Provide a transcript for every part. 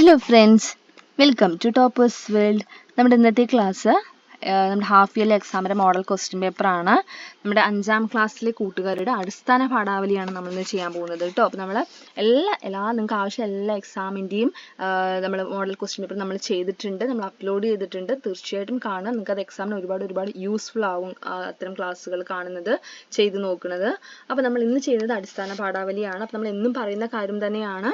Hello friends, welcome to toppers world. നമ്മുടെ ഇന്നത്തെ class നമ്മുടെ ഹാഫ് ഇയർലി എക്സാമിൻ്റെ മോഡൽ ക്വസ്റ്റ്യൻ പേപ്പറാണ്. നമ്മുടെ 5ാം ക്ലാസ്സിലെ കൂട്ടുകാരുടെ അടിസ്ഥാന പാഠാവലിയാണ് നമ്മളിന്ന് ചെയ്യാൻ പോകുന്നത് കേട്ടോ. അപ്പോൾ നമ്മൾ എല്ലാ നിങ്ങൾക്ക് ആവശ്യം എല്ലാ എക്സാമിൻ്റെയും നമ്മൾ മോഡൽ ക്വസ്റ്റ്യൻ പേപ്പർ നമ്മൾ ചെയ്തിട്ടുണ്ട്, നമ്മൾ അപ്ലോഡ് ചെയ്തിട്ടുണ്ട്. തീർച്ചയായിട്ടും കാണുക, നിങ്ങൾക്ക് അത് എക്സാമിന് ഒരുപാട് യൂസ്ഫുൾ ആവും അത്തരം ക്ലാസ്സുകൾ കാണുന്നത്, ചെയ്ത് നോക്കുന്നത്. അപ്പോൾ നമ്മൾ ഇന്ന് ചെയ്യുന്നത് അടിസ്ഥാന പാഠാവലിയാണ്. അപ്പോൾ നമ്മൾ എന്നും പറയുന്ന കാര്യം തന്നെയാണ്.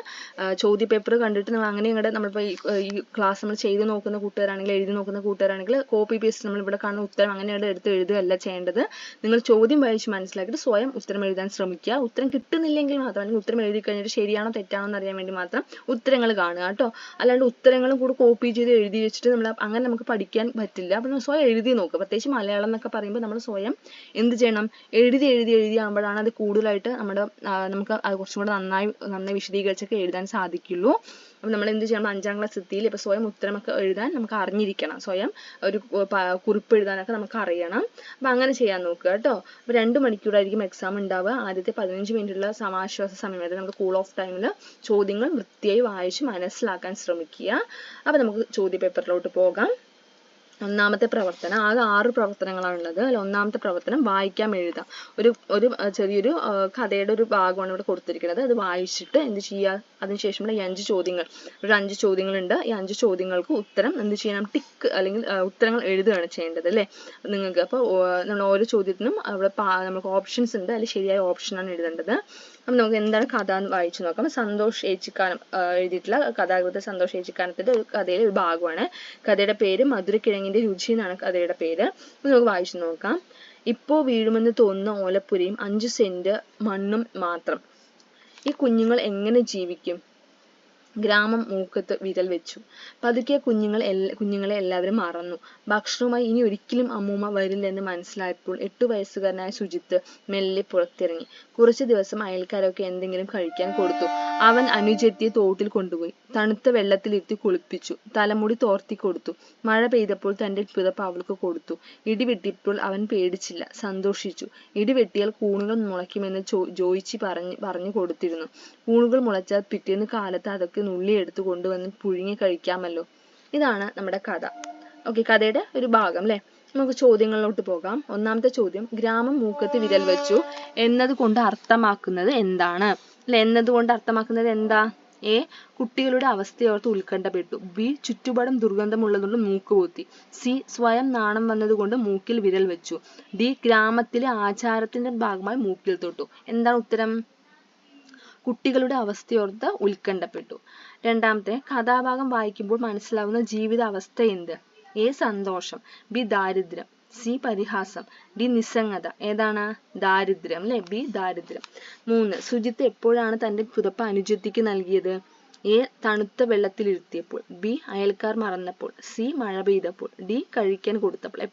ചോദ്യപേപ്പർ കണ്ടിട്ട് നമ്മൾ അങ്ങനെ ഇങ്ങോട്ട് നമ്മളിപ്പോൾ ഈ ക്ലാസ് നമ്മൾ ചെയ്ത് നോക്കുന്ന കൂട്ടുകാരാണെങ്കിൽ, എഴുതി നോക്കുന്ന കൂട്ടുകാരാണെങ്കിൽ കോപ്പി പേസ്റ്റ് നമ്മൾ ഇവിടെ കാണുന്ന ഉത്തരം അങ്ങനെയാണ് എടുത്ത് എഴുതുകയല്ല ചെയ്യേണ്ടത്. നിങ്ങൾ ചോദ്യം വായിച്ച് മനസ്സിലാക്കിയിട്ട് സ്വയം ഉത്തരം എഴുതാൻ ശ്രമിക്കുക. ഉത്തരം കിട്ടുന്നില്ലെങ്കിൽ മാത്രം, അല്ലെങ്കിൽ ഉത്തരം എഴുതി കഴിഞ്ഞിട്ട് ശരിയാണോ തെറ്റാണോ എന്ന് അറിയാൻ വേണ്ടി മാത്രം ഉത്തരങ്ങൾ കാണുക കേട്ടോ. അല്ലാണ്ട് ഉത്തരങ്ങളും കൂടെ കോപ്പി ചെയ്ത് എഴുതി വെച്ചിട്ട് നമ്മൾ അങ്ങനെ നമുക്ക് പഠിക്കാൻ പറ്റില്ല. അപ്പോൾ നമ്മൾ സ്വയം എഴുതി നോക്കുക. പ്രത്യേകിച്ച് മലയാളം എന്നൊക്കെ പറയുമ്പോൾ നമ്മൾ സ്വയം എന്ത് ചെയ്യണം, എഴുതി ആകുമ്പോഴാണ് അത് കൂടുതലായിട്ട് നമുക്ക് അത് കുറച്ചും കൂടെ നന്നായി വിശദീകരിച്ചൊക്കെ എഴുതാൻ സാധിക്കുള്ളൂ. അപ്പോൾ നമ്മൾ എന്ത് ചെയ്യണം, 5ാം ക്ലാസ് എത്തിയിൽ ഇപ്പോൾ സ്വയം ഉത്തരമൊക്കെ എഴുതാൻ നമുക്ക് അറിഞ്ഞിരിക്കണം. സ്വയം ഒരു കുറിപ്പ് എഴുതാനൊക്കെ നമുക്ക് അറിയണം. അപ്പോൾ അങ്ങനെ ചെയ്യാൻ നോക്കുക കേട്ടോ. അപ്പോൾ 2 മണിക്കൂറായിരിക്കും എക്സാം ഉണ്ടാവുക. ആദ്യത്തെ 15 മിനിറ്റുള്ള സമാശ്വാസ സമയം, അതായത് നമുക്ക് കൂൾ ഓഫ് ടൈമിൽ ചോദ്യങ്ങൾ വൃത്തിയായി വായിച്ച് മനസ്സിലാക്കാൻ ശ്രമിക്കുക. അപ്പോൾ നമുക്ക് ചോദ്യപേപ്പറിലോട്ട് പോകാം. ഒന്നാമത്തെ പ്രവർത്തനം, ആകെ 6 പ്രവർത്തനങ്ങളാണുള്ളത്. അതിൽ ഒന്നാമത്തെ പ്രവർത്തനം വായിക്കാം എഴുതാം. ഒരു ചെറിയൊരു കഥയുടെ ഒരു ഭാഗമാണ് ഇവിടെ കൊടുത്തിരിക്കുന്നത്. അത് വായിച്ചിട്ട് എന്ത് ചെയ്യുക, അതിനുശേഷമുള്ള ഈ 5 ചോദ്യങ്ങൾ, ഒരു 5 ചോദ്യങ്ങളുണ്ട്. ഈ 5 ചോദ്യങ്ങൾക്ക് ഉത്തരം എന്ത് ചെയ്യണം, ടിക്ക് അല്ലെങ്കിൽ ഉത്തരങ്ങൾ എഴുതുകയാണ് ചെയ്യേണ്ടത് അല്ലേ നിങ്ങൾക്ക്. അപ്പോൾ നമ്മൾ ഓരോ ചോദ്യത്തിനും അവിടെ നമുക്ക് ഓപ്ഷൻസ് ഉണ്ട്, അതിൽ ശരിയായ ഓപ്ഷനാണ് എഴുതേണ്ടത്. അപ്പം നമുക്ക് എന്താണ് കഥ എന്ന് വായിച്ചു നോക്കാം. സന്തോഷ് ഏച്ചിക്കാനം എഴുതിയിട്ടുള്ള കഥാകൃത്ത് സന്തോഷ് ഏച്ചിക്കാനത്തിൻ്റെ ഒരു കഥയിലെ ഒരു ഭാഗമാണ്. കഥയുടെ പേര് മധുരക്കിഴങ്ങിൻ്റെ രുചി എന്നാണ് കഥയുടെ പേര്. നമുക്ക് വായിച്ചു നോക്കാം. ഇപ്പോൾ വീഴുമെന്ന് തോന്നുന്ന ഓലപ്പുരയും 5 സെന്റ് മണ്ണും മാത്രം. ഈ കുഞ്ഞുങ്ങൾ എങ്ങനെ ജീവിക്കും? ഗ്രാമം മൂക്കത്ത് വിരൽ വെച്ചു. പതുക്കെ കുഞ്ഞുങ്ങളെ എല്ലാവരും മറന്നു. ഭക്ഷണവുമായി ഇനി ഒരിക്കലും അമ്മൂമ്മ വരില്ലെന്ന് മനസ്സിലായപ്പോൾ 8 വയസ്സുകാരനായ സുജിത്ത് മെല്ലെ പുറത്തിറങ്ങി. കുറച്ചു ദിവസം അയൽക്കാരൊക്കെ എന്തെങ്കിലും കഴിക്കാൻ കൊടുത്തു. അവൻ അനുജത്തിയെ തോട്ടിൽ കൊണ്ടുപോയി തണുത്ത വെള്ളത്തിലിരുത്തി കുളിപ്പിച്ചു. തലമുടി തോർത്തി കൊടുത്തു. മഴ പെയ്തപ്പോൾ തന്റെ പുതപ്പ് അവൾക്ക് കൊടുത്തു. ഇടിവെട്ടിയപ്പോൾ അവൻ പേടിച്ചില്ല, സന്തോഷിച്ചു. ഇടിവെട്ടിയാൽ കൂണുകൾ മുളയ്ക്കുമെന്ന് ജോയിച്ചി പറഞ്ഞു കൊടുത്തിരുന്നു. കൂണുകൾ മുളച്ചാൽ പിറ്റേന്ന് കാലത്ത് അതൊക്കെ നുള്ളിയെടുത്ത് കൊണ്ടുവന്ന് പുഴുങ്ങി കഴിക്കാമല്ലോ. ഇതാണ് നമ്മുടെ കഥ. ഓക്കെ, കഥയുടെ ഒരു ഭാഗം അല്ലെ. നമുക്ക് ചോദ്യങ്ങളിലോട്ട് പോകാം. ഒന്നാമത്തെ ചോദ്യം, ഗ്രാമം മൂക്കത്ത് വിരൽ വെച്ചു എന്നതുകൊണ്ട് അർത്ഥമാക്കുന്നത് എന്താണ് അല്ലെ? എന്നതുകൊണ്ട് അർത്ഥമാക്കുന്നത് എന്താ? എ, കുട്ടികളുടെ അവസ്ഥയോർത്ത് ഉത്കണ്ഠപ്പെട്ടു. ബി, ചുറ്റുപാടും ദുർഗന്ധമുള്ളതുകൊണ്ട് മൂക്ക് പൊത്തി. സി, സ്വയം നാണം വന്നതുകൊണ്ട് മൂക്കിൽ വിരൽ വെച്ചു. ഡി, ഗ്രാമത്തിലെ ആചാരത്തിന്റെ ഭാഗമായി മൂക്കിൽ തൊട്ടു. എന്താണ് ഉത്തരം? കുട്ടികളുടെ അവസ്ഥയോർത്ത് ഉത്കണ്ഠപ്പെട്ടു. രണ്ടാമത്തെ, കഥാഭാഗം വായിക്കുമ്പോൾ മനസ്സിലാവുന്ന ജീവിത അവസ്ഥ എന്ത്? എ, സന്തോഷം. ബി, ദാരിദ്ര്യം. സി, പരിഹാസം. ഡി, നിസ്സംഗത. ഏതാണ്? ദാരിദ്ര്യം അല്ലെ, ബി, ദാരിദ്ര്യം. 3, സുജിത്ത് എപ്പോഴാണ് തന്റെ പുതപ്പ് അനുജത്തിക്ക് നൽകിയത്? എ, തണുത്ത വെള്ളത്തിലിരുത്തിയപ്പോൾ. ബി, അയൽക്കാർ മറന്നപ്പോൾ. സി, മഴ പെയ്തപ്പോൾ. ഡി, കഴിക്കാൻ കൊടുത്തപ്പോൾ.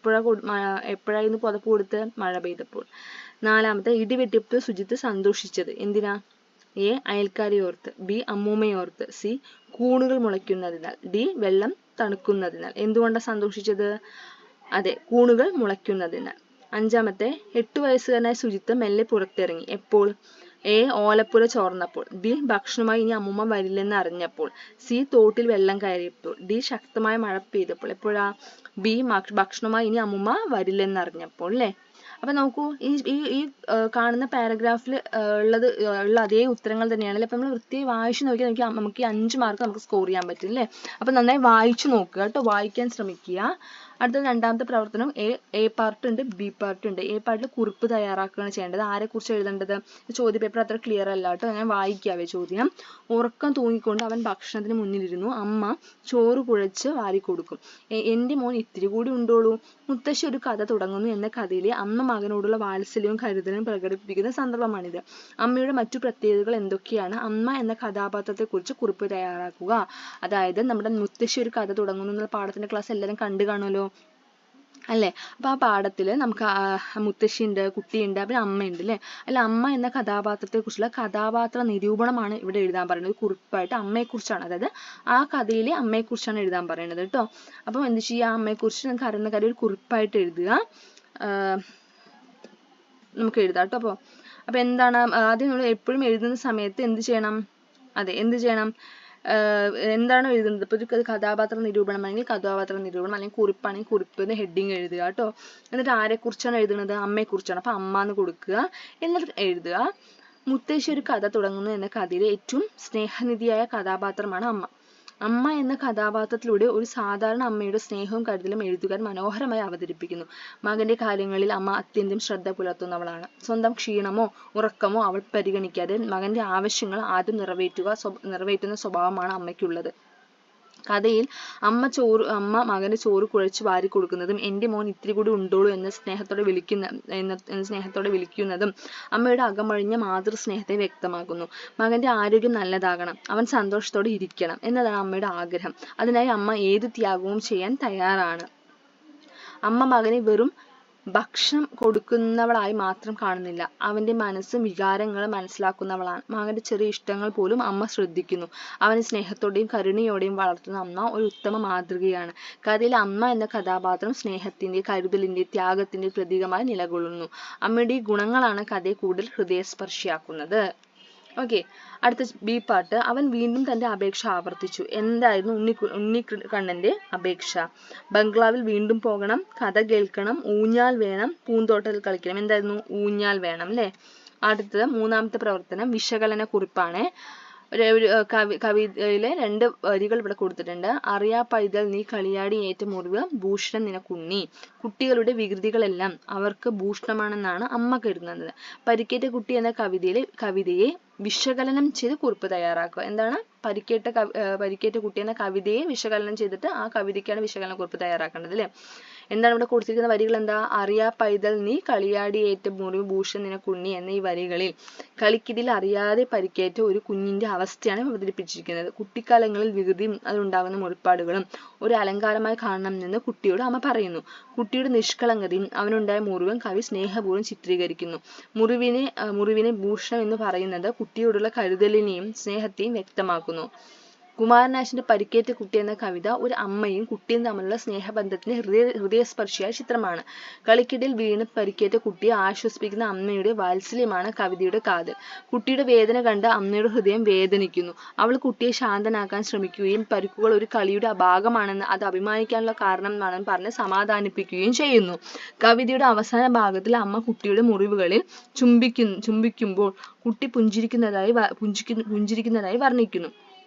എപ്പോഴായിരുന്നു പുതപ്പ് കൊടുത്ത്? മഴ പെയ്തപ്പോൾ. 4, ഇടിവെട്ടിയപ്പോൾ സുജിത്ത് സന്തോഷിച്ചത് എന്തിനാ? എ, അയൽക്കാരെ ഓർത്ത്. ബി, അമ്മൂമ്മയോർത്ത്. സി, കൂണുകൾ മുളയ്ക്കുന്നതിനാൽ. ഡി, വെള്ളം തണുക്കുന്നതിനാൽ. എന്തുകൊണ്ടാണ് സന്തോഷിച്ചത്? അതെ, കൂണുകൾ മുളയ്ക്കുന്നതിനാൽ. 5, 8 വയസ്സുകാരനായ സുജിത്ത് മെല്ലെ പുറത്തിറങ്ങി. എപ്പോൾ? എ, ഓലപ്പുര ചോർന്നപ്പോൾ. ബി, ഭക്ഷണമായി ഇനി അമ്മൂമ്മ വരില്ലെന്ന് അറിഞ്ഞപ്പോൾ. സി, തോട്ടിൽ വെള്ളം കയറിയപ്പോൾ. ഡി, ശക്തമായ മഴ പെയ്തപ്പോൾ. എപ്പോഴാ? ബി, ഭക്ഷണമായി ഇനി അമ്മൂമ്മ വരില്ലെന്ന് അറിഞ്ഞപ്പോൾ അല്ലേ. അപ്പൊ നോക്കൂ, ഈ കാണുന്ന പാരഗ്രാഫിൽ ഉള്ള അതേ ഉത്തരങ്ങൾ തന്നെയാണ്. അപ്പൊ നമ്മൾ വൃത്തിയായി വായിച്ചു നോക്കിയാൽ നമുക്ക് ഈ 5 മാർക്ക് നമുക്ക് സ്കോർ ചെയ്യാൻ പറ്റും അല്ലേ. അപ്പൊ നന്നായി വായിച്ചു നോക്കുക കേട്ടോ, വായിക്കാൻ ശ്രമിക്കുക. അടുത്ത രണ്ടാമത്തെ പ്രവർത്തനം, എ പാർട്ട് ഉണ്ട്, ബി പാർട്ട് ഉണ്ട്. എ പാർട്ടിൽ കുറിപ്പ് തയ്യാറാക്കുകയാണ് ചെയ്യേണ്ടത്. ആരെ കുറിച്ച് എഴുതേണ്ടത്? ചോദ്യ പേപ്പർ അത്ര ക്ലിയർ അല്ല കേട്ടോ, ഞാൻ വായിക്കാവേ ചോദ്യം. ഉറക്കം തൂങ്ങിക്കൊണ്ട് അവൻ ഭക്ഷണത്തിന് മുന്നിലിരുന്നു. അമ്മ ചോറ് കുഴച്ച് വാരിക്കൊടുക്കും. എന്റെ മോൻ ഇത്തിരി കൂടി ഉണ്ടോളൂ. മുത്തശ്ശി ഒരു കഥ തുടങ്ങുന്നു എന്ന കഥയിലെ അമ്മ മകനോടുള്ള വാത്സല്യവും കരുതലും പ്രകടിപ്പിക്കുന്ന സന്ദർഭമാണിത്. അമ്മയുടെ മറ്റു പ്രത്യേകതകൾ എന്തൊക്കെയാണ്? അമ്മ എന്ന കഥാപാത്രത്തെ കുറിച്ച് കുറിപ്പ് തയ്യാറാക്കുക. അതായത് നമ്മുടെ മുത്തശ്ശി ഒരു കഥ തുടങ്ങുന്നു എന്നുള്ള പാഠത്തിന്റെ ക്ലാസ് എല്ലാവരും കണ്ടു കാണുമല്ലോ അല്ലേ. അപ്പൊ ആ പാഠത്തില് നമുക്ക് മുത്തശ്ശിയുണ്ട്, കുട്ടിയുണ്ട്, പിന്നെ അമ്മയുണ്ട് അല്ലേ. അല്ല, അമ്മ എന്ന കഥാപാത്രത്തെ കുറിച്ചുള്ള കഥാപാത്ര നിരൂപണമാണ് ഇവിടെ എഴുതാൻ പറയുന്നത്. കുറിപ്പായിട്ട് അമ്മയെക്കുറിച്ചാണ്, അതായത് ആ കഥയിലെ അമ്മയെക്കുറിച്ചാണ് എഴുതാൻ പറയുന്നത് കേട്ടോ. അപ്പം എന്ത് ചെയ്യുക, അമ്മയെക്കുറിച്ച് നിങ്ങൾക്ക് അറിയുന്ന കാര്യം ഒരു കുറിപ്പായിട്ട് എഴുതുക. നമുക്ക് എഴുതാം കേട്ടോ. അപ്പൊ എന്താണ് ആദ്യം നമ്മൾ എപ്പോഴും എഴുതുന്ന സമയത്ത് എന്ത് ചെയ്യണം? അതെ, എന്ത് ചെയ്യണം? എന്താണ് എഴുതുന്നത്, ഇപ്പോൾ ഒരു കഥാപാത്ര നിരൂപണമാണെങ്കിൽ കഥാപാത്ര നിരൂപണം, അല്ലെങ്കിൽ കുറിപ്പാണെങ്കിൽ കുറിപ്പ് എന്ന് ഹെഡിങ് എഴുതുക കേട്ടോ. എന്നിട്ട് ആരെക്കുറിച്ചാണ് എഴുതുന്നത്, അമ്മയെക്കുറിച്ചാണ്, അപ്പോൾ അമ്മ എന്ന് കൊടുക്കുക, എന്നിട്ട് എഴുതുക. മുത്തശ്ശി ഒരു കഥ തുടങ്ങുന്നു എന്ന കഥയിലെ ഏറ്റവും സ്നേഹനിധിയായ കഥാപാത്രമാണ് അമ്മ. അമ്മ എന്ന കഥാപാത്രത്തിലൂടെ ഒരു സാധാരണ അമ്മയുടെ സ്നേഹവും കരുതലും എഴുതുകാർ മനോഹരമായി അവതരിപ്പിക്കുന്നു. മകന്റെ കാര്യങ്ങളിൽ അമ്മ അത്യന്തം ശ്രദ്ധ പുലർത്തുന്നവളാണ്. സ്വന്തം ക്ഷീണമോ ഉറക്കമോ അവൾ പരിഗണിക്കാതെ മകന്റെ ആവശ്യങ്ങൾ ആദ്യം നിറവേറ്റുന്ന സ്വഭാവമാണ് അമ്മയ്ക്കുള്ളത്. കഥയിൽ അമ്മ മകന് ചോറ് കുഴച്ച് വാരി കൊടുക്കുന്നതും എന്റെ മോൻ ഇത്തിരി കൂടി ഉണ്ടോളൂ എന്ന സ്നേഹത്തോടെ വിളിക്കുന്നതും അമ്മയുടെ അകമഴിഞ്ഞ മാതൃസ്നേഹത്തെ വ്യക്തമാക്കുന്നു. മകന്റെ ആരോഗ്യം നല്ലതാകണം, അവൻ സന്തോഷത്തോടെ ഇരിക്കണം എന്നതാണ് അമ്മയുടെ ആഗ്രഹം. അതിനായി അമ്മ ഏത് ത്യാഗവും ചെയ്യാൻ തയ്യാറാണ്. അമ്മ മകനെ വെറും ഭക്ഷണം കൊടുക്കുന്നവളായി മാത്രം കാണുന്നില്ല, അവന്റെ മനസ്സും വികാരങ്ങളും മനസ്സിലാക്കുന്നവളാണ്. മകന്റെ ചെറിയ ഇഷ്ടങ്ങൾ പോലും അമ്മ ശ്രദ്ധിക്കുന്നു. അവനെ സ്നേഹത്തോടെയും കരുണയോടെയും വളർത്തുന്ന അമ്മ ഒരു ഉത്തമ മാതൃകയാണ്. കഥയിൽ അമ്മ എന്ന കഥാപാത്രം സ്നേഹത്തിന്റെ, കരുതലിന്റെ, ത്യാഗത്തിന്റെ പ്രതീകമായി നിലകൊള്ളുന്നു. അമ്മയുടെ ഈ ഗുണങ്ങളാണ് കഥയെ കൂടുതൽ ഹൃദയസ്പർശിയാക്കുന്നത്. ഓക്കെ, അടുത്ത ബി പാർട്ട്. അവൻ വീണ്ടും തന്റെ അപേക്ഷ ആവർത്തിച്ചു. എന്തായിരുന്നു ഉണ്ണിക്കണ്ണന്റെ അപേക്ഷ? ബംഗ്ലാവിൽ വീണ്ടും പോകണം, കഥ കേൾക്കണം, ഊഞ്ഞാൽ വേണം, പൂന്തോട്ടത്തിൽ കളിക്കണം. എന്തായിരുന്നു? ഊഞ്ഞാൽ വേണം അല്ലേ. അടുത്തത് മൂന്നാമത്തെ പ്രവർത്തനം വിശകലന കുറിപ്പാണ്. ഒരു കവിതയിലെ 2 വരികൾ ഇവിടെ കൊടുത്തിട്ടുണ്ട്. അറിയാ പൈതൽ നീ കളിയാടി ഏറ്റ മുറിവ് ഭൂഷണം നിനക്കുണ്ണി. കുട്ടികളുടെ വികൃതികളെല്ലാം അവർക്ക് ഭൂഷണമാണെന്നാണ് അമ്മ കരുതുന്നത്. പരിക്കേറ്റ കുട്ടി എന്ന കവിതയെ വിശകലനം ചെയ്ത് കുറിപ്പ് തയ്യാറാക്കുക. എന്താണ്? പരിക്കേറ്റ കുട്ടി എന്ന കവിതയെ വിശകലനം ചെയ്തിട്ട് ആ കവിതയ്ക്കാണ് വിശകലന കുറിപ്പ് തയ്യാറാക്കേണ്ടത് അല്ലേ. എന്താണ് ഇവിടെ കൊടുത്തിരിക്കുന്ന വരികൾ? എന്താ? അറിയാ പൈതൽ നീ കളിയാടി ഏറ്റ മുറിവ് ഭൂഷണം നിനക്കുണ്ണി എന്ന ഈ വരികളിൽ കളിക്കിടിൽ അറിയാതെ പരിക്കേറ്റ ഒരു കുഞ്ഞിന്റെ അവസ്ഥയാണ് അവതരിപ്പിച്ചിരിക്കുന്നത്. കുട്ടിക്കാലങ്ങളിൽ വികൃതിയും അതുണ്ടാകുന്ന മുറിപ്പാടുകളും ഒരു അലങ്കാരമായി കാണണമെന്ന് കുട്ടിയോട് അമ്മ പറയുന്നു. കുട്ടിയുടെ നിഷ്കളങ്കതയും അവനുണ്ടായ മുറിവും കവി സ്നേഹപൂർവ്വം ചിത്രീകരിക്കുന്നു. മുറിവിനെ ഭൂഷണം എന്ന് പറയുന്നത് കുട്ടിയോടുള്ള കരുതലിനെയും സ്നേഹത്തെയും വ്യക്തമാക്കുന്നു. കുമാരനാശാന്റെ പരിക്കേറ്റ കുട്ടി എന്ന കവിത ഒരു അമ്മയും കുട്ടിയും തമ്മിലുള്ള സ്നേഹബന്ധത്തിന്റെ ഹൃദയസ്പർശിയായ ചിത്രമാണ്. കളിക്കിടയിൽ വീണ് പരിക്കേറ്റ കുട്ടിയെ ആശ്വസിപ്പിക്കുന്ന അമ്മയുടെ വാത്സല്യമാണ് കവിതയുടെ കാതൽ. കുട്ടിയുടെ വേദന കണ്ട് അമ്മയുടെ ഹൃദയം വേദനിക്കുന്നു. അവൾ കുട്ടിയെ ശാന്തനാക്കാൻ ശ്രമിക്കുകയും പരിക്കുകൾ ഒരു കളിയുടെ ഭാഗമാണെന്ന് അത് അഭിമാനിക്കാനുള്ള കാരണമാണെന്ന് പറഞ്ഞ് സമാധാനിപ്പിക്കുകയും ചെയ്യുന്നു. കവിതയുടെ അവസാന ഭാഗത്തിൽ അമ്മ കുട്ടിയുടെ മുറിവുകളിൽ ചുംബിക്കുമ്പോൾ കുട്ടി പുഞ്ചിരിക്കുന്നതായി വർണ്ണിക്കുന്നു.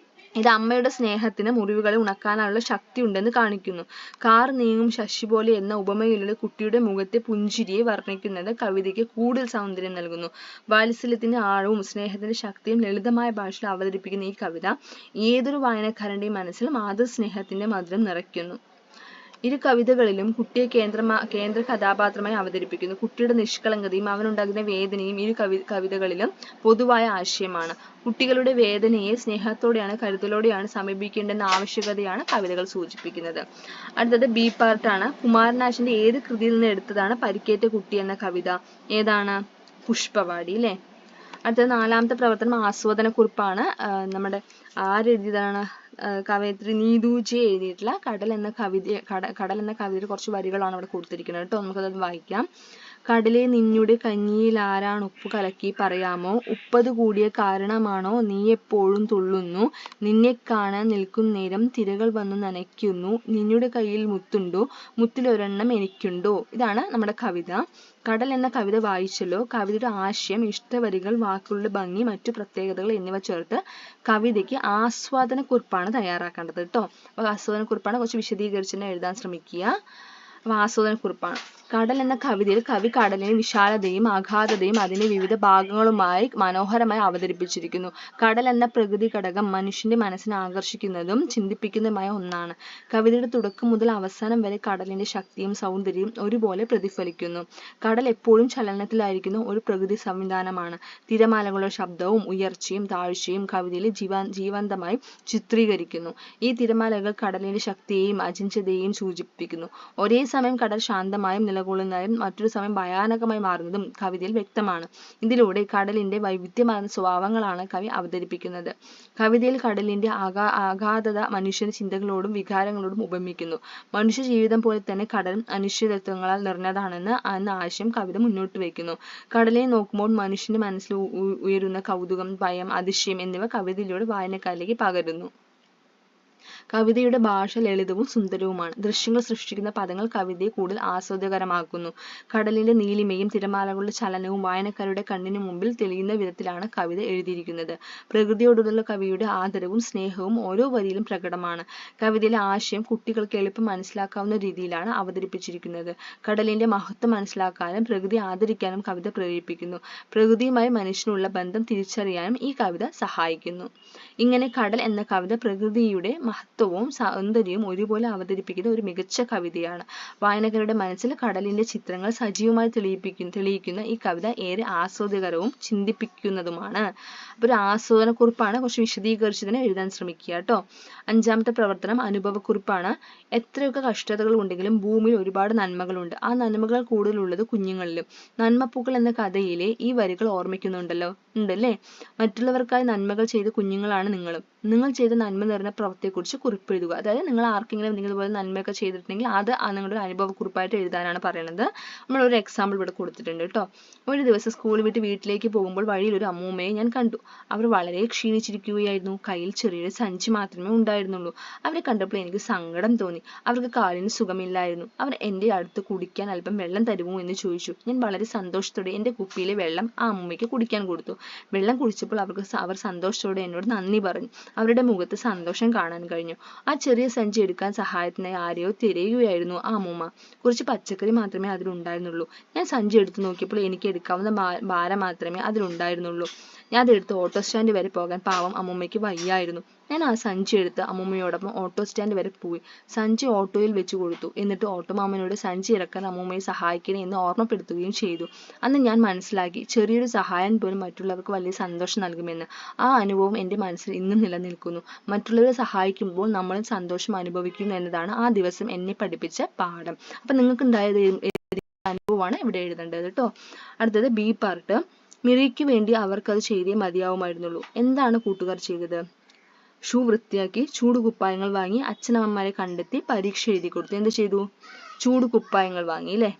ഇത് അമ്മയുടെ സ്നേഹത്തിന് മുറിവുകളെ ഉണക്കാനുള്ള ശക്തി ഉണ്ടെന്ന് കാണിക്കുന്നു. കാർ നീങ്ങും ശശി പോലെ എന്ന ഉപമയിലൂടെ കുട്ടിയുടെ മുഖത്തെ പുഞ്ചിരിയെ വർണ്ണിക്കുന്നത് കവിതയ്ക്ക് കൂടുതൽ സൗന്ദര്യം നൽകുന്നു. വാത്സല്യത്തിന്റെ ആഴവും സ്നേഹത്തിന്റെ ശക്തിയും ലളിതമായ ഭാഷയിൽ അവതരിപ്പിക്കുന്ന ഈ കവിത ഏതൊരു വായനക്കാരന്റെയും മനസ്സിൽ മാതൃസ്നേഹത്തിന്റെ മധുരം നിറയ്ക്കുന്നു. ഇരു കവിതകളിലും കുട്ടിയെ കേന്ദ്ര കഥാപാത്രമായി അവതരിപ്പിക്കുന്നു. കുട്ടിയുടെ നിഷ്കളങ്കതയും അവനുണ്ടാകുന്ന വേദനയും ഇരു കവിതകളിലും പൊതുവായ ആശയമാണ്. കുട്ടികളുടെ വേദനയെ സ്നേഹത്തോടെയാണ് കരുതലോടെയാണ് സമീപിക്കേണ്ടെന്ന ആവശ്യകതയാണ് കവിതകൾ സൂചിപ്പിക്കുന്നത്. അടുത്തത് ബി പാർട്ടാണ്. കുമാരനാശാന്റെ ഏത് കൃതിയിൽ നിന്ന് എടുത്തതാണ് പരിക്കേറ്റ കുട്ടി എന്ന കവിത? ഏതാണ്? പുഷ്പവാടി അല്ലേ. അടുത്തത് നാലാമത്തെ പ്രവർത്തനം ആസ്വാദനക്കുറിപ്പാണ്. നമ്മുടെ ആരെഴുതിയതാണ്? കവയിത്രി നീതു ജെ എഴുതിയിട്ടുള്ള കടൽ എന്ന കവിതയിൽ കുറച്ച് വരികളാണ് ഇവിടെ കൊടുത്തിരിക്കുന്നത് കേട്ടോ. നമുക്കത് വായിക്കാം. കടലേ നിന്നുടെ കഞ്ഞിയിൽ ആരാണ് ഉപ്പ് കലക്കി പറയാമോ? ഉപ്പത് കൂടിയ കാരണമാണോ നീ എപ്പോഴും തുള്ളുന്നു? നിന്നെ കാണാൻ നിൽക്കുന്നേരം തിരകൾ വന്നു നനയ്ക്കുന്നു. നിന്നുടെ കയ്യിൽ മുത്തുണ്ടോ? മുത്തിലൊരെണ്ണം എനിക്കുണ്ടോ? ഇതാണ് നമ്മുടെ കവിത. കടൽ എന്ന കവിത വായിച്ചല്ലോ. കവിതയുടെ ആശയം, ഇഷ്ടവരികൾ, വാക്കുകളുടെ ഭംഗി, മറ്റു പ്രത്യേകതകൾ എന്നിവ ചേർത്ത് കവിതയ്ക്ക് ആസ്വാദനക്കുറിപ്പാണ് തയ്യാറാക്കേണ്ടത് കേട്ടോ. അപ്പോൾ ആസ്വാദനക്കുറിപ്പാണ്, കുറച്ച് വിശദീകരിച്ച് തന്നെ എഴുതാൻ ശ്രമിക്കുക. അപ്പോൾ ആസ്വാദനക്കുറിപ്പാണ്. കടൽ എന്ന കവിതയിൽ കവി കടലിനെ വിശാലതയും അഗാധതയും അതിന്റെ വിവിധ ഭാഗങ്ങളുമായി മനോഹരമായി അവതരിപ്പിച്ചിരിക്കുന്നു. കടൽ എന്ന പ്രകൃതി ഘടകം മനുഷ്യന്റെ മനസ്സിനെ ആകർഷിക്കുന്നതും ചിന്തിപ്പിക്കുന്നതുമായ ഒന്നാണ്. കവിതയുടെ തുടക്കം മുതൽ അവസാനം വരെ കടലിന്റെ ശക്തിയും സൗന്ദര്യവും ഒരുപോലെ പ്രതിഫലിക്കുന്നു. കടൽ എപ്പോഴും ചലനത്തിലായിരിക്കുന്ന ഒരു പ്രകൃതി സംവിധാനമാണ്. തിരമാലകളുടെ ശബ്ദവും ഉയർച്ചയും താഴ്ചയും കവിതയിൽ ജീവന്തമായി ചിത്രീകരിക്കുന്നു. ഈ തിരമാലകൾ കടലിന്റെ ശക്തിയെയും അചഞ്ചലതയെയും സൂചിപ്പിക്കുന്നു. ഒരേ സമയം കടൽ ശാന്തമായും നിലകൊള്ളുന്നതും മറ്റൊരു സമയം ഭയാനകമായി മാറുന്നതും കവിതയിൽ വ്യക്തമാണ്. ഇതിലൂടെ കടലിന്റെ വൈവിധ്യമാർന്ന സ്വഭാവങ്ങളാണ് കവി അവതരിപ്പിക്കുന്നത്. കവിതയിൽ കടലിന്റെ അഗാധത മനുഷ്യന്റെ ചിന്തകളോടും വികാരങ്ങളോടും ഉപമിക്കുന്നു. മനുഷ്യ ജീവിതം പോലെ തന്നെ കടലും അനിശ്ചിതത്വങ്ങളാൽ നിറഞ്ഞതാണെന്ന് എന്ന ആശയം കവിത മുന്നോട്ട് വയ്ക്കുന്നു. കടലിനെ നോക്കുമ്പോൾ മനുഷ്യന്റെ മനസ്സിൽ ഉയരുന്ന കൗതുകം, ഭയം, അതിശയം എന്നിവ കവിതയിലൂടെ വായനക്കാരിലേക്ക് പകരുന്നു. കവിതയുടെ ഭാഷ ലളിതവും സുന്ദരവുമാണ്. ദൃശ്യങ്ങൾ സൃഷ്ടിക്കുന്ന പദങ്ങൾ കവിതയെ കൂടുതൽ ആസ്വാദ്യകരമാക്കുന്നു. കടലിന്റെ നീലിമയും തിരമാലകളുടെ ചലനവും വായനക്കാരുടെ കണ്ണിന് മുമ്പിൽ തെളിയുന്ന വിധത്തിലാണ് കവിത എഴുതിയിരിക്കുന്നത്. പ്രകൃതിയോടുള്ള കവിയുടെ ആദരവും സ്നേഹവും ഓരോ വരിയിലും പ്രകടമാണ്. കവിതയിലെ ആശയം കുട്ടികൾക്ക് എളുപ്പം മനസ്സിലാക്കാവുന്ന രീതിയിലാണ് അവതരിപ്പിച്ചിരിക്കുന്നത്. കടലിന്റെ മഹത്വം മനസ്സിലാക്കാനും പ്രകൃതി ആദരിക്കാനും കവിത പ്രേരിപ്പിക്കുന്നു. പ്രകൃതിയുമായി മനുഷ്യനുള്ള ബന്ധം തിരിച്ചറിയാനും ഈ കവിത സഹായിക്കുന്നു. ഇങ്ങനെ കടൽ എന്ന കവിത പ്രകൃതിയുടെ മഹത്വവും സൗന്ദര്യവും ഒരുപോലെ അവതരിപ്പിക്കുന്ന ഒരു മികച്ച കവിതയാണ്. വായനക്കാരുടെ മനസ്സിൽ കടലിന്റെ ചിത്രങ്ങൾ സജീവമായി തെളിയിക്കുന്ന ഈ കവിത ഏറെ ആസ്വാദ്യകരവും ചിന്തിപ്പിക്കുന്നതുമാണ്. അപ്പൊ ഒരു ആസ്വാദനക്കുറിപ്പാണ്. കുറച്ച് വിശദീകരിച്ച് തന്നെ എഴുതാൻ ശ്രമിക്കുക കേട്ടോ. 5ാമത്തെ പ്രവർത്തനം അനുഭവക്കുറിപ്പാണ്. എത്രയൊക്കെ കഷ്ടതകൾ ഉണ്ടെങ്കിലും ഭൂമിയിൽ ഒരുപാട് നന്മകളുണ്ട്. ആ നന്മകൾ കൂടുതലുള്ളത് കുഞ്ഞുങ്ങളിലും. നന്മപ്പൂക്കൾ എന്ന കഥയിലെ ഈ വരികൾ ഓർമ്മിക്കുന്നുണ്ടല്ലോ ഉണ്ടല്ലേ. മറ്റുള്ളവർക്കായി നന്മകൾ ചെയ്ത കുഞ്ഞുങ്ങളാണ് നിങ്ങളും. നിങ്ങൾ ചെയ്ത നന്മ നിറഞ്ഞ പ്രവൃത്തിയെക്കുറിച്ച് കുറിപ്പെഴുതുക. അതായത് നിങ്ങൾ ആർക്കെങ്കിലും എന്തെങ്കിലും പോലെ നന്മയൊക്കെ ചെയ്തിട്ടുണ്ടെങ്കിൽ അത് നിങ്ങളുടെ ഒരു അനുഭവക്കുറിപ്പായിട്ട് എഴുതാനാണ് പറയുന്നത്. നമ്മളൊരു എക്സാമ്പിൾ ഇവിടെ കൊടുത്തിട്ടുണ്ട് കേട്ടോ. ഒരു ദിവസം സ്കൂൾ വിട്ട് വീട്ടിലേക്ക് പോകുമ്പോൾ വഴിയിൽ ഒരു അമ്മൂമ്മയെ ഞാൻ കണ്ടു. അവർ വളരെ ക്ഷീണിച്ചിരിക്കുകയായിരുന്നു. കയ്യിൽ ചെറിയൊരു സഞ്ചി മാത്രമേ ഉണ്ടായിരുന്നുള്ളൂ. അവരെ കണ്ടപ്പോൾ എനിക്ക് സങ്കടം തോന്നി. അവർക്ക് കാലിന് സുഖമില്ലായിരുന്നു. അവർ എൻ്റെ അടുത്ത് കുടിക്കാൻ അല്പം വെള്ളം തരുമോ എന്ന് ചോദിച്ചു. ഞാൻ വളരെ സന്തോഷത്തോടെ എൻ്റെ കുപ്പിയിലെ വെള്ളം ആ അമ്മൂമ്മയ്ക്ക് കുടിക്കാൻ കൊടുത്തു. വെള്ളം കുടിച്ചപ്പോൾ അവർ സന്തോഷത്തോടെ എന്നോട് നന്ദി പറഞ്ഞു. അവരുടെ മുഖത്ത് സന്തോഷം കാണാൻ കഴിഞ്ഞു. ആ ചെറിയ സഞ്ചി എടുക്കാൻ സഹായത്തിനായി ആരെയോ തിരയുകയായിരുന്നു ആ അമ്മൂമ്മ. കുറച്ച് പച്ചക്കറി മാത്രമേ അതിലുണ്ടായിരുന്നുള്ളൂ. ഞാൻ സഞ്ചി എടുത്തു നോക്കിയപ്പോൾ എനിക്ക് എടുക്കാവുന്ന ഭാരം മാത്രമേ അതിലുണ്ടായിരുന്നുള്ളൂ. ഞാൻ അതെടുത്ത് ഓട്ടോ സ്റ്റാൻഡ് വരെ പോകാൻ പാവം അമ്മൂമ്മയ്ക്ക് വയ്യായിരുന്നു. ഞാൻ ആ സഞ്ചി എടുത്ത് അമ്മൂമ്മയോടൊപ്പം ഓട്ടോ സ്റ്റാൻഡ് വരെ പോയി. സഞ്ചി ഓട്ടോയിൽ വെച്ച് കൊടുത്തു. എന്നിട്ട് ഓട്ടോ മാമനോട് സഞ്ചി ഇറക്കാൻ അമ്മൂമ്മയെ സഹായിക്കണേ എന്ന് ഓർമ്മപ്പെടുത്തുകയും ചെയ്തു. അന്ന് ഞാൻ മനസ്സിലാക്കി ചെറിയൊരു സഹായം പോലും മറ്റുള്ളവർക്ക് വലിയ സന്തോഷം നൽകുമെന്ന്. ആ അനുഭവം എൻ്റെ മനസ്സിൽ ഇന്നും നിലനിൽക്കുന്നു. മറ്റുള്ളവരെ സഹായിക്കുമ്പോൾ നമ്മളും സന്തോഷം അനുഭവിക്കുന്നു എന്നതാണ് ആ ദിവസം എന്നെ പഠിപ്പിച്ച പാഠം. അപ്പൊ നിങ്ങൾക്ക് ഉണ്ടായ അനുഭവമാണ് ഇവിടെ എഴുതേണ്ടത് കേട്ടോ. അടുത്തത് ബി പാർട്ട്. മിറിക്ക് വേണ്ടി അവർക്കത് ചെയ്തേ മതിയാവുമായിരുന്നുള്ളൂ. എന്താണ് കൂട്ടുകാർ ചെയ്തത്? ഷൂ വൃത്തിയാക്കി, ചൂടുകുപ്പായങ്ങൾ വാങ്ങി, അച്ഛനമ്മമാരെ കണ്ടെത്തി പരീക്ഷ എഴുതി കൊടുത്തു. എന്ത് ചെയ്തു? ചൂടുകുപ്പായങ്ങൾ വാങ്ങി അല്ലേ.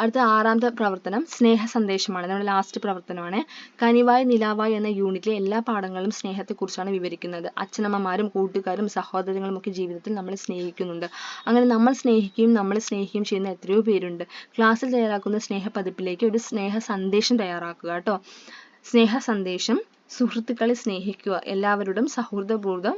അടുത്ത 6ാമത്തെ പ്രവർത്തനം സ്നേഹ സന്ദേശമാണ്. നമ്മുടെ ലാസ്റ്റ് പ്രവർത്തനമാണ്. കനിവായി നിലാവായി എന്ന യൂണിറ്റിലെ എല്ലാ പാഠങ്ങളും സ്നേഹത്തെക്കുറിച്ചാണ് വിവരിക്കുന്നത്. അച്ഛനമ്മമാരും കൂട്ടുകാരും സഹോദരങ്ങളും ഒക്കെ ജീവിതത്തിൽ നമ്മളെ സ്നേഹിക്കുന്നുണ്ട്. അങ്ങനെ നമ്മളെ സ്നേഹിക്കുകയും ചെയ്യുന്ന എത്രയോ പേരുണ്ട്. ക്ലാസ്സിൽ തയ്യാറാക്കുന്ന സ്നേഹ പതിപ്പിലേക്ക് ഒരു സ്നേഹ സന്ദേശം തയ്യാറാക്കുക കേട്ടോ. സ്നേഹ സന്ദേശം: സുഹൃത്തുക്കളെ സ്നേഹിക്കുക. എല്ലാവരോടും സൗഹൃദപൂർവ്വം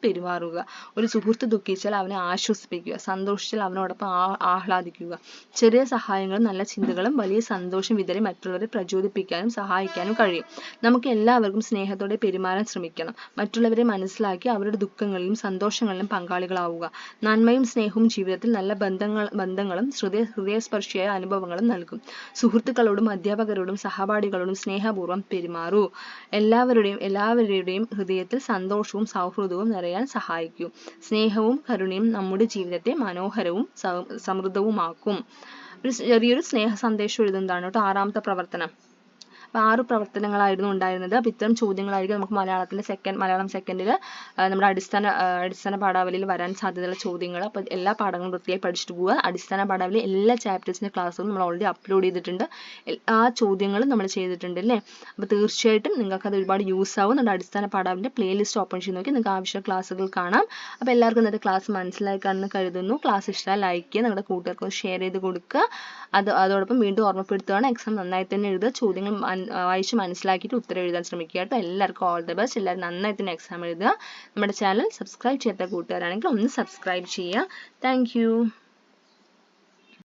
പെരുമാറുക. ഒരു സുഹൃത്ത് ദുഃഖിച്ചാൽ അവനെ ആശ്വസിപ്പിക്കുക. സന്തോഷിച്ചാൽ അവനോടൊപ്പം ആഹ്ലാദിക്കുക. ചെറിയ സഹായങ്ങളും നല്ല ചിന്തകളും വലിയ സന്തോഷം വിതറി മറ്റുള്ളവരെ പ്രചോദിപ്പിക്കാനും സഹായിക്കാനും കഴിയും. നമുക്ക് എല്ലാവർക്കും സ്നേഹത്തോടെ പെരുമാറാൻ ശ്രമിക്കണം. മറ്റുള്ളവരെ മനസ്സിലാക്കി അവരുടെ ദുഃഖങ്ങളിലും സന്തോഷങ്ങളിലും പങ്കാളികളാവുക. നന്മയും സ്നേഹവും ജീവിതത്തിൽ നല്ല ബന്ധങ്ങളും ഹൃദയസ്പർശിയായ അനുഭവങ്ങളും നൽകും. സുഹൃത്തുക്കളോടും അധ്യാപകരോടും സഹപാഠികളോടും സ്നേഹപൂർവ്വം പെരുമാറൂ. എല്ലാവരുടെയും ഹൃദയത്തിൽ സന്തോഷവും സൗഹൃദവും നിറയാൻ സഹായിക്കൂ. സ്നേഹവും കരുണയും നമ്മുടെ ജീവിതത്തെ മനോഹരവും സമൃദ്ധവുമാക്കും. ഒരു ചെറിയൊരു സ്നേഹ സന്ദേശം എഴുതുന്നതാണ് കേട്ടോ 6ാമത്തെ പ്രവർത്തനം. 6 പ്രവർത്തനങ്ങളായിരുന്നു ഉണ്ടായിരുന്നത്. അപ്പോൾ ഇത്തരം ചോദ്യങ്ങളായിരിക്കും നമുക്ക് മലയാളം സെക്കൻഡിൽ നമ്മുടെ അടിസ്ഥാന പാഠാവലിയിൽ വരാൻ സാധ്യതയുള്ള ചോദ്യങ്ങൾ. അപ്പോൾ എല്ലാ പാഠങ്ങളും വൃത്തിയായി പഠിച്ചിട്ട് പോവുക. അടിസ്ഥാന പാഠാവലി എല്ലാ ചാപ്റ്റേഴ്സിൻ്റെ ക്ലാസ്സുകളും നമ്മൾ ഓൾറെഡി അപ്ലോഡ് ചെയ്തിട്ടുണ്ട്. ആ ചോദ്യങ്ങളും നമ്മൾ ചെയ്തിട്ടുണ്ട് അല്ലേ. അപ്പോൾ തീർച്ചയായിട്ടും നിങ്ങൾക്ക് അത് ഒരുപാട് യൂസ് ആവും. നമ്മുടെ അടിസ്ഥാന പാഠാവലിൻ്റെ പ്ലേലിസ്റ്റ് ഓപ്പൺ ചെയ്ത് നോക്കി നിങ്ങൾക്ക് ആവശ്യമുള്ള ക്ലാസ്സുകൾ കാണാം. അപ്പോൾ എല്ലാവർക്കും ഇന്നത്തെ ക്ലാസ് മനസ്സിലായി കാണുമെന്ന് കരുതുന്നു. ക്ലാസ് ഇഷ്ടമായി ലൈക്ക് ചെയ്യുക, നിങ്ങളുടെ കൂട്ടുകാർക്ക് ഷെയർ ചെയ്ത് കൊടുക്കുക. അതോടൊപ്പം വീണ്ടും ഓർമ്മപ്പെടുത്തുകയാണ്, എക്സാം നന്നായി തന്നെ എഴുതുക. ചോദ്യങ്ങൾ വായിച്ച് മനസ്സിലാക്കിയിട്ട് ഉത്തരം എഴുതാൻ ശ്രമിക്കുക കേട്ടോ. എല്ലാവർക്കും ഓൾ ദി ബെസ്റ്റ്. എല്ലാവരും നന്നായി തന്നെ എക്സാം എഴുതുക. നമ്മുടെ ചാനൽ സബ്സ്ക്രൈബ് ചെയ്യാത്ത കൂട്ടുകാരാണെങ്കിൽ ഒന്ന് സബ്സ്ക്രൈബ് ചെയ്യുക. Thank you.